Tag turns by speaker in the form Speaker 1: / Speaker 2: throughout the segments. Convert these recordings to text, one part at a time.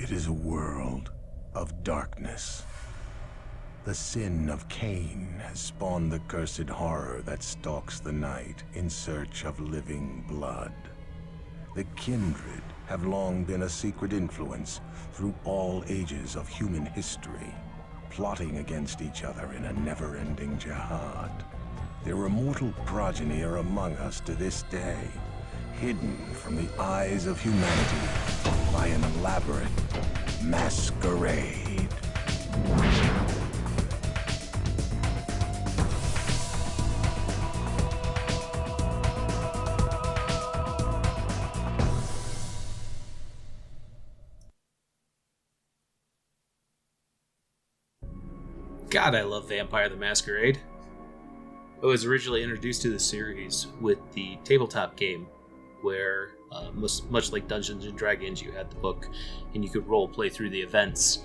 Speaker 1: It is a world of darkness. The sin of Cain has spawned the cursed horror that stalks the night in search of living blood. The kindred have long been a secret influence through all ages of human history, plotting against each other in a never-ending jihad. Their immortal progeny are among us to this day, hidden from the eyes of humanity by an elaborate masquerade.
Speaker 2: God, I love Vampire the Masquerade. I was originally introduced to the series with the tabletop game, where, much like Dungeons & Dragons, you had the book and you could role play through the events.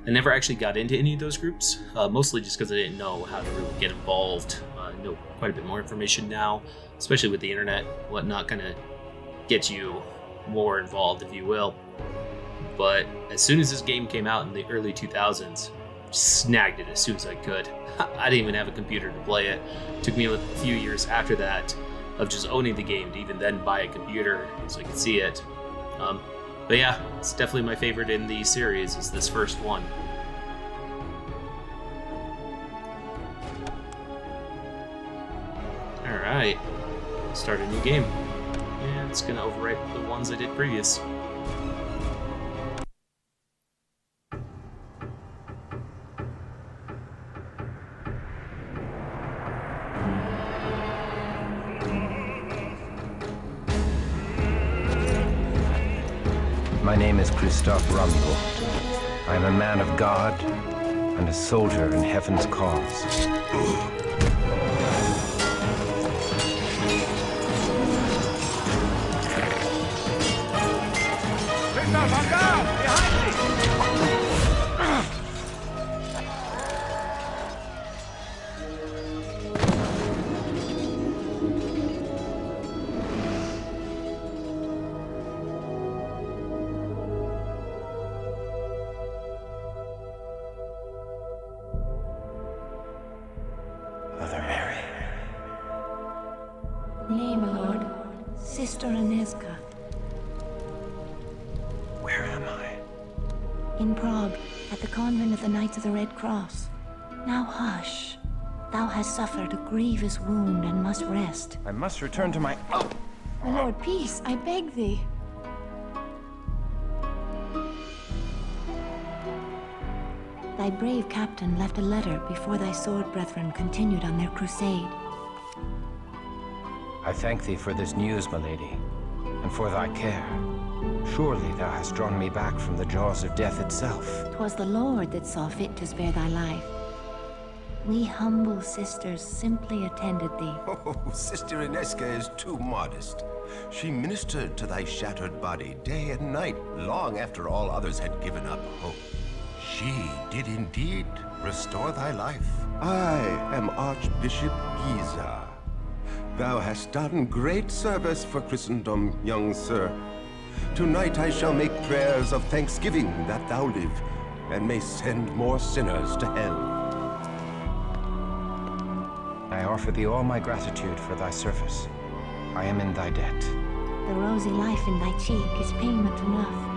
Speaker 2: I never actually got into any of those groups, mostly just because I didn't know how to really get involved. I know quite a bit more information now, especially with the internet, whatnot kind of gets you more involved, if you will. But as soon as this game came out in the early 2000s, snagged it as soon as I could. I didn't even have a computer to play it. It took me a few years after that of just owning the game to even then buy a computer so I could see it. But yeah, it's definitely my favorite in the series is this first one. Alright, start a new game. And it's gonna overwrite the ones I did previous.
Speaker 3: My name is Christophe Rumble. I am a man of God and a soldier in heaven's cause. Mother Mary.
Speaker 4: Nay, my lord. Sister Aneska.
Speaker 3: Where am I?
Speaker 4: In Prague, at the convent of the Knights of the Red Cross. Now hush. Thou hast suffered a grievous wound and must rest.
Speaker 3: I must return to my... Oh!
Speaker 4: My lord, peace, I beg thee. Thy brave captain left a letter before thy sword brethren continued on their crusade.
Speaker 3: I thank thee for this news, my lady, and for thy care. Surely thou hast drawn me back from the jaws of death itself.
Speaker 4: 'Twas the Lord that saw fit to spare thy life. We humble sisters simply attended thee.
Speaker 5: Oh, Sister Aneska is too modest. She ministered to thy shattered body day and night, long after all others had given up hope. She did indeed restore thy life. I am Archbishop Giza. Thou hast done great service for Christendom, young sir. Tonight I shall make prayers of thanksgiving that thou live, and may send more sinners to hell.
Speaker 3: I offer thee all my gratitude for thy service. I am in thy debt.
Speaker 4: The rosy life in thy cheek is payment enough.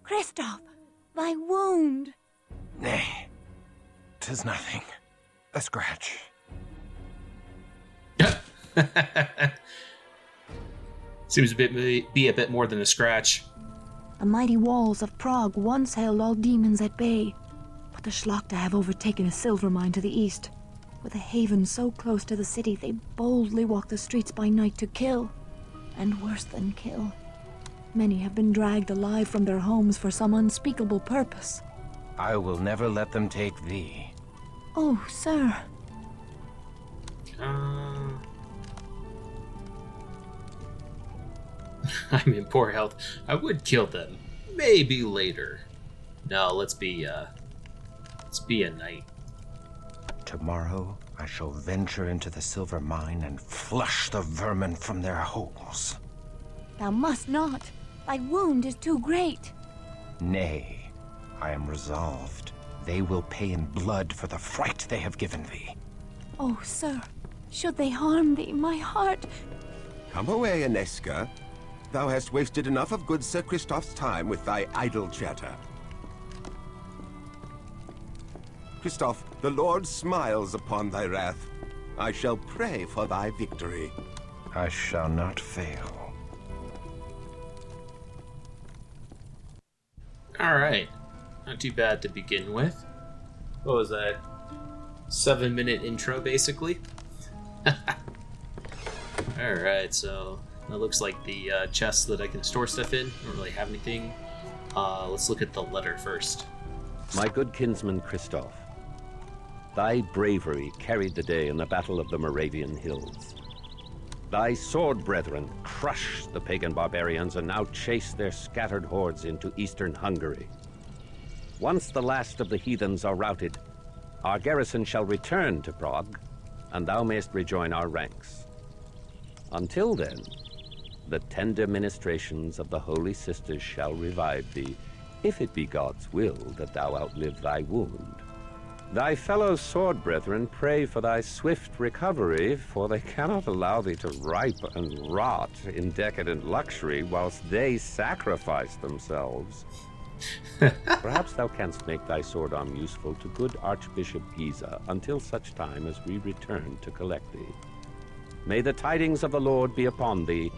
Speaker 4: Christoph, thy wound!
Speaker 3: Nay, 'tis nothing. A scratch.
Speaker 2: Seems to be a bit more than a scratch.
Speaker 4: The mighty walls of Prague once held all demons at bay, but the Schlachter have overtaken a silver mine to the east. With a haven so close to the city, they boldly walk the streets by night to kill, and worse than kill. Many have been dragged alive from their homes for some unspeakable purpose.
Speaker 3: I will never let them take thee.
Speaker 4: Oh, sir.
Speaker 2: I'm in poor health. I would kill them. Maybe later. No, let's be a knight.
Speaker 3: Tomorrow I shall venture into the silver mine and flush the vermin from their holes.
Speaker 4: Thou must not. Thy wound is too great.
Speaker 3: Nay, I am resolved. They will pay in blood for the fright they have given thee.
Speaker 4: Oh, sir, should they harm thee, my heart...
Speaker 5: Come away, Ineska. Thou hast wasted enough of good Sir Christoph's time with thy idle chatter. Christoph, the Lord smiles upon thy wrath. I shall pray for thy victory.
Speaker 3: I shall not fail.
Speaker 2: Alright. Not too bad to begin with. What was that? 7-minute intro, basically? Alright, so that looks like the chest that I can store stuff in. I don't really have anything. Let's look at the letter first.
Speaker 6: My good kinsman Christoph, thy bravery carried the day in the Battle of the Moravian Hills. Thy sword brethren crushed the pagan barbarians and now chase their scattered hordes into eastern Hungary. Once the last of the heathens are routed, our garrison shall return to Prague, and thou mayst rejoin our ranks. Until then, the tender ministrations of the Holy Sisters shall revive thee, if it be God's will that thou outlive thy wound. Thy fellow sword brethren pray for thy swift recovery, for they cannot allow thee to ripe and rot in decadent luxury whilst they sacrifice themselves. Perhaps thou canst make thy sword arm useful to good Archbishop Giza until such time as we return to collect thee. May the tidings of the Lord be upon thee,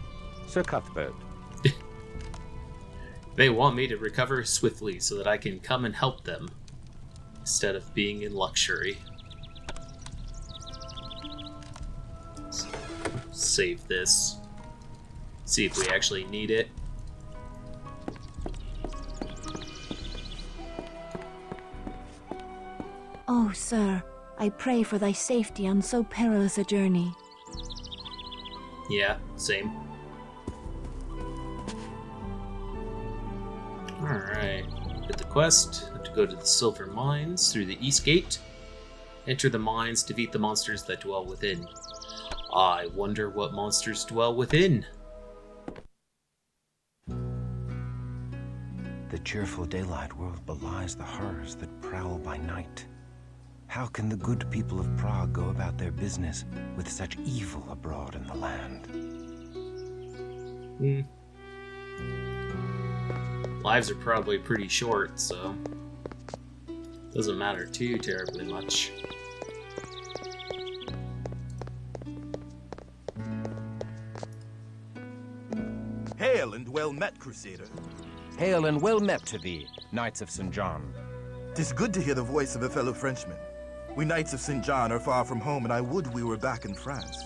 Speaker 6: Sir Cuthbert.
Speaker 2: They want me to recover swiftly so that I can come and help them, instead of being in luxury. Save this. See if we actually need it.
Speaker 4: Oh, sir, I pray for thy safety on so perilous a journey.
Speaker 2: Yeah, same. Alright, get the quest. Have to go to the Silver Mines through the East Gate. Enter the mines, defeat the monsters that dwell within. I wonder what monsters dwell within.
Speaker 3: The cheerful daylight world belies the horrors that prowl by night. How can the good people of Prague go about their business with such evil abroad in the land?
Speaker 2: Lives are probably pretty short, so doesn't matter too terribly much.
Speaker 7: Hail and well met, Crusader.
Speaker 3: Hail and well met to thee, Knights of St. John.
Speaker 7: 'Tis good to hear the voice of a fellow Frenchman. We Knights of St. John are far from home, and I would we were back in France.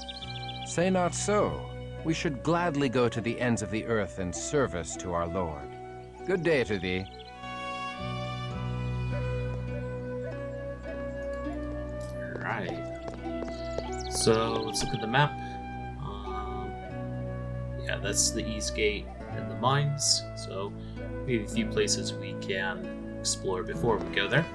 Speaker 3: Say not so. We should gladly go to the ends of the earth in service to our Lord. Good day to thee.
Speaker 2: Alright. So, let's look at the map. Yeah, that's the East Gate and the mines. So, we have a few places we can explore before we go there.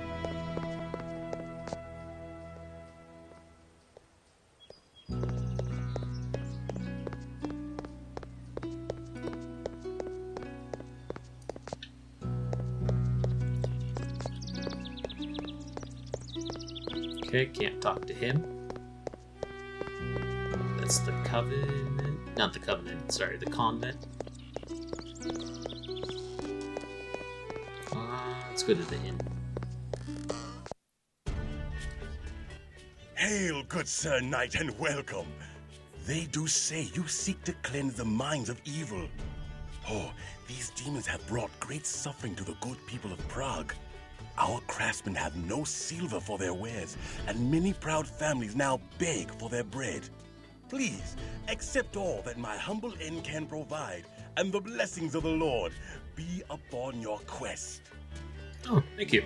Speaker 2: Okay, can't talk to him. That's the Covenant. Not the Covenant, sorry, the Convent. Let's go to the inn.
Speaker 8: Hail, good Sir Knight, and welcome. They do say you seek to cleanse the minds of evil. Oh, these demons have brought great suffering to the good people of Prague. Our craftsmen have no silver for their wares, and many proud families now beg for their bread. Please, accept all that my humble inn can provide, and the blessings of the Lord be upon your quest.
Speaker 2: Oh, thank you.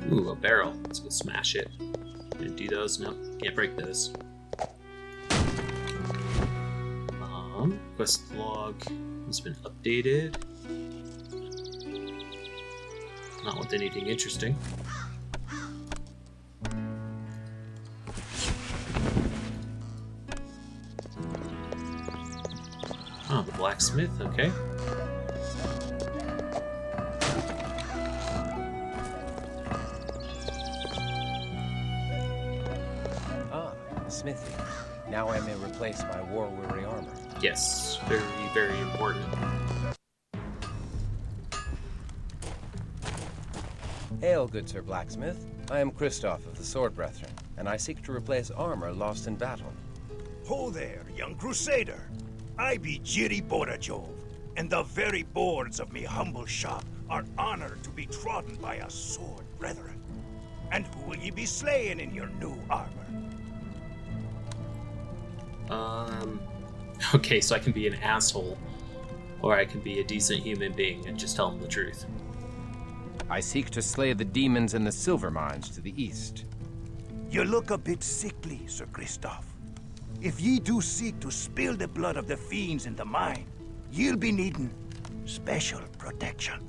Speaker 2: Ooh, a barrel. Let's go smash it. Gonna do those? Nope, can't break those. Quest log has been updated. Not with anything interesting. Oh, the blacksmith, okay.
Speaker 3: Smithy. Now I may replace my war-weary armor.
Speaker 2: Yes, very, very important.
Speaker 3: Hail, good Sir Blacksmith. I am Christoph of the Sword Brethren, and I seek to replace armor lost in battle.
Speaker 9: Ho there, young crusader. I be Jiri Borajov, and the very boards of me humble shop are honored to be trodden by a sword brethren. And who will ye be slaying in your new armor?
Speaker 2: Okay, so I can be an asshole, or I can be a decent human being and just tell them the truth.
Speaker 3: I seek to slay the demons in the silver mines to the east.
Speaker 9: You look a bit sickly, Sir Christoph. If ye do seek to spill the blood of the fiends in the mine, ye'll be needing special protection.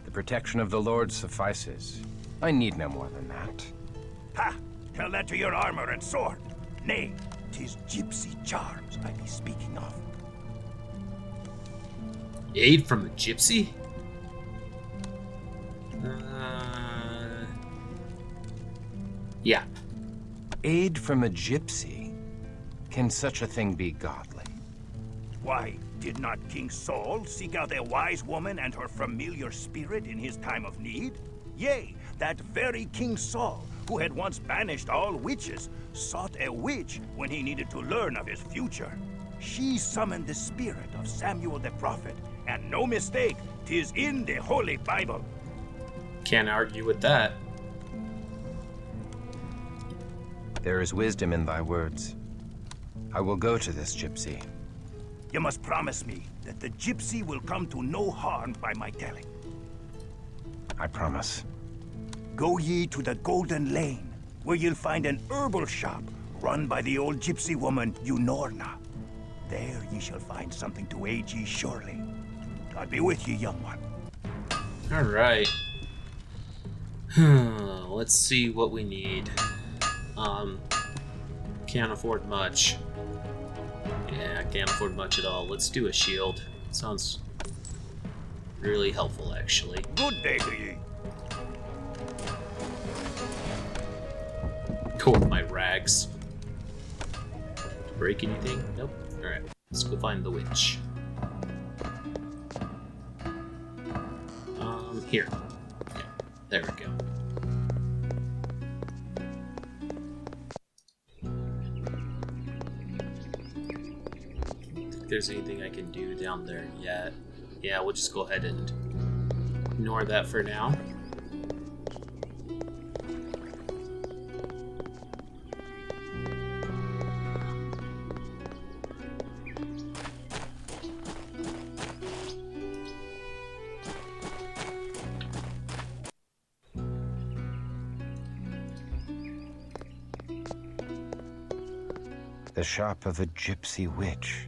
Speaker 3: The protection of the Lord suffices. I need no more than that.
Speaker 9: Ha! Tell that to your armor and sword. Nay, 'tis gypsy charms I be speaking of.
Speaker 2: Aid from a gypsy? Yeah.
Speaker 3: Aid from a gypsy? Can such a thing be godly?
Speaker 9: Why, did not King Saul seek out a wise woman and her familiar spirit in his time of need? Yea, that very King Saul, who had once banished all witches, sought a witch when he needed to learn of his future. She summoned the spirit of Samuel the prophet, and no mistake, 'tis in the Holy Bible.
Speaker 2: Can't argue with that.
Speaker 3: There is wisdom in thy words. I will go to this gypsy.
Speaker 9: You must promise me that the gypsy will come to no harm by my telling.
Speaker 3: I promise.
Speaker 9: Go ye to the Golden Lane, where you'll find an herbal shop run by the old gypsy woman, Unorna. There ye shall find something to aid ye surely. God be with ye, young one.
Speaker 2: Alright. Let's see what we need. Can't afford much. Yeah, I can't afford much at all. Let's do a shield. Sounds really helpful, actually.
Speaker 9: Good day to ye.
Speaker 2: Go with my rags. Break anything? Nope. Alright, let's go find the witch. Here. Yeah, there we go. Think there's anything I can do down there yet? Yeah, we'll just go ahead and ignore that for now.
Speaker 3: The shop of a gypsy witch.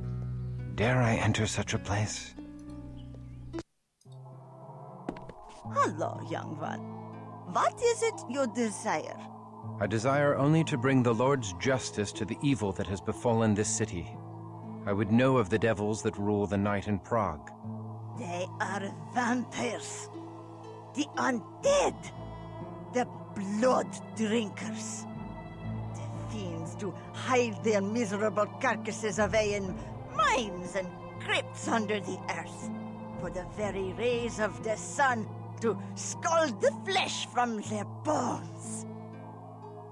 Speaker 3: Dare I enter such a place?
Speaker 10: Hello, young one. What is it you desire?
Speaker 3: I desire only to bring the Lord's justice to the evil that has befallen this city. I would know of the devils that rule the night in Prague.
Speaker 10: They are vampires. The undead. The blood drinkers. The fiends to hide their miserable carcasses away in mines and crypts under the earth, for the very rays of the sun to scald the flesh from their bones.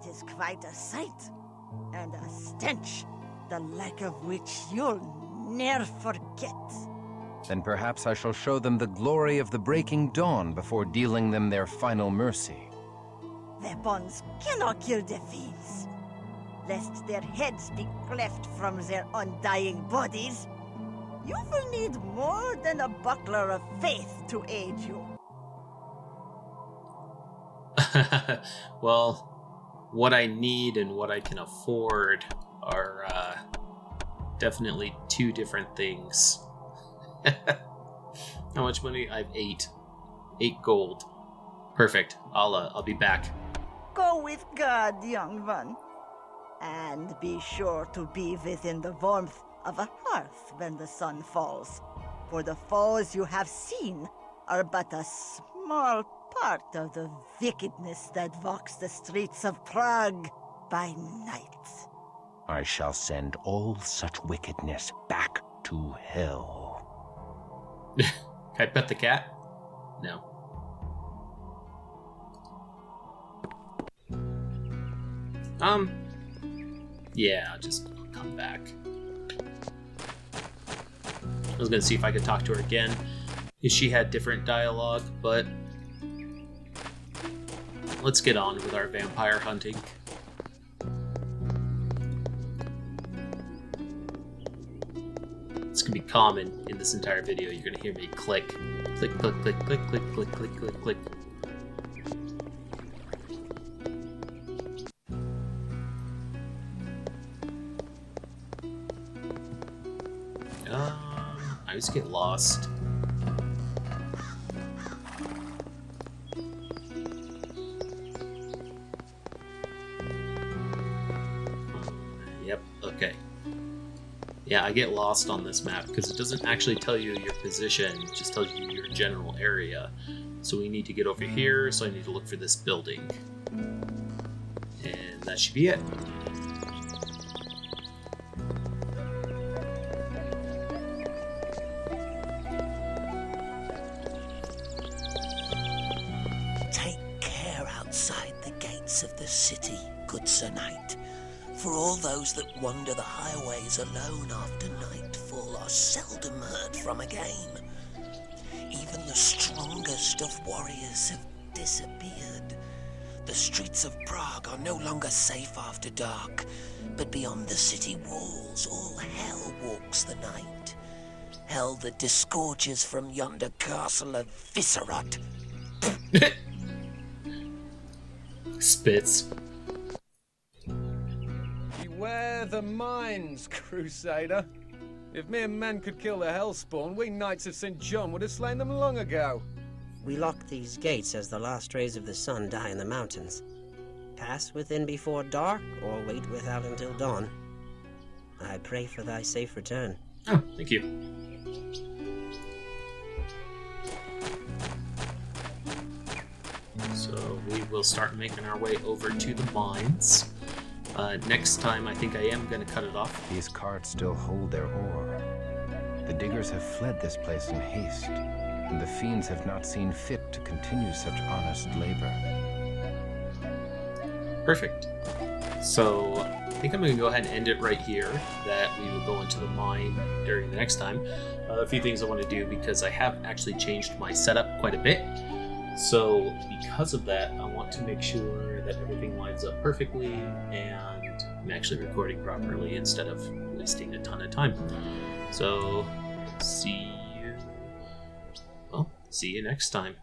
Speaker 10: It is quite a sight, and a stench, the like of which you'll ne'er forget.
Speaker 3: Then perhaps I shall show them the glory of the breaking dawn before dealing them their final mercy.
Speaker 10: Weapons cannot kill the fiends, lest their heads be cleft from their undying bodies. You will need more than a buckler of faith to aid you.
Speaker 2: Well, what I need and what I can afford are definitely two different things. How much money? I have 8 gold. Perfect. I'll be back.
Speaker 10: Go with God, young one. And be sure to be within the warmth of a hearth when the sun falls. For the foes you have seen are but a small part of the wickedness that walks the streets of Prague by night.
Speaker 3: I shall send all such wickedness back to hell.
Speaker 2: Can I pet the cat? No. Yeah, I'll come back. I was gonna see if I could talk to her again, if she had different dialogue, but let's get on with our vampire hunting. It's gonna be common in this entire video. You're gonna hear me click, click, click, click, click, click, click, click, click, click. I just get lost. Yep, okay. Yeah, I get lost on this map because it doesn't actually tell you your position, it just tells you your general area. So we need to get over here, so I need to look for this building. And that should be it.
Speaker 11: Of the city, good Sir Knight, for all those that wander the highways alone after nightfall are seldom heard from again. Even the strongest of warriors have disappeared. The streets of Prague are no longer safe after dark, but beyond the city walls all hell walks the night. Hell that disgorges from yonder castle of Viscerot.
Speaker 2: Spits.
Speaker 12: Beware the mines, Crusader. If mere men could kill the Hellspawn, we Knights of St. John would have slain them long ago.
Speaker 13: We lock these gates as the last rays of the sun die in the mountains. Pass within before dark, or wait without until dawn. I pray for thy safe return.
Speaker 2: Oh, thank you. So we will start making our way over to the mines. Next time, I think I am going to cut it off.
Speaker 3: These carts still hold their ore. The diggers have fled this place in haste, and the fiends have not seen fit to continue such honest labor.
Speaker 2: Perfect. So I think I'm going to go ahead and end it right here, that we will go into the mine during the next time. A few things I want to do, because I have actually changed my setup quite a bit. So because of that, I want to make sure that everything lines up perfectly and I'm actually recording properly instead of wasting a ton of time. So see you next time.